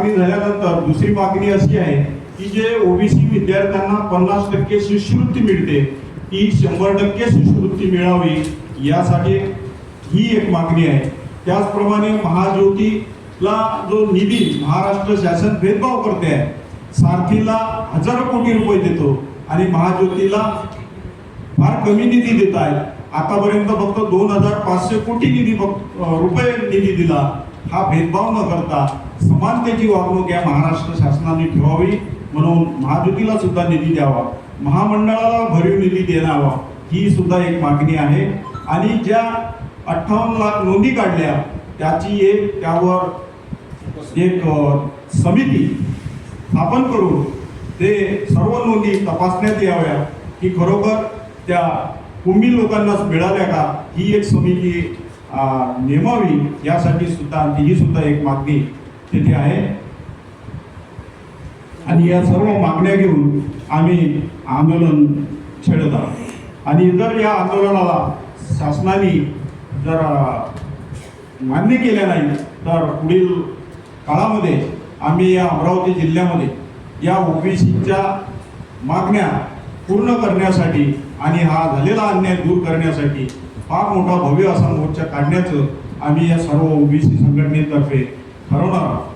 मागणी झाल्यानंतर दुसरी मागणी अशी आहे की जे ओबीसी विद्यार्थ्यांना 50% शिष्यवृत्ती मिळते ती 100% शिष्यवृत्ती मिळावी यासाठी ही एक मागणी आहे। त्याचप्रमाणे महाज्योतीला जो निधी महाराष्ट्र शासन भेदभाव करते आहे, सारथीला हजारो कोटी रुपये देतो आणि महाज्योतीला फार कमी निधी देत आहे। आतापर्यंत फक्त 2500 कोटी रुपये निधी दिला। हा भेदभाव न करता समानतेची वागणूक या महाराष्ट्र शासनाने ठेवावी म्हणून महाज्योतीला सुद्धा निधी द्यावा, महामंडळाला भरीव निधी द्यावा ही सुद्धा एक मागणी आहे। आणि ज्या 58 लाख नोंदी काढल्या त्याची त्यावर एक समिती स्थापन करून ते सर्व नोंदी तपासण्यात याव्या की खरोखर त्या कुंभी लोकांनाच मिळाल्या का, ही एक समिती नेमावी यासाठी सुद्धा ही सुद्धा एक मागणी तिथे आहे। आणि या सर्व मागण्या घेऊन आम्ही आंदोलन छेडत आहोत आणि जर या आंदोलनाला शासनाने जर मान्य केल्या नाही तर पुढील काळामध्ये आम्ही या अमरावती जिल्ह्यामध्ये या ओबीसीच्या मागण्या पूर्ण करण्यासाठी आणि हा झालेला अन्याय दूर करण्यासाठी फार मोठा भव्य असा मोर्चा काढण्याचं आम्ही या सर्व ओबीसी संघटनेतर्फे ठरवणार आहोत।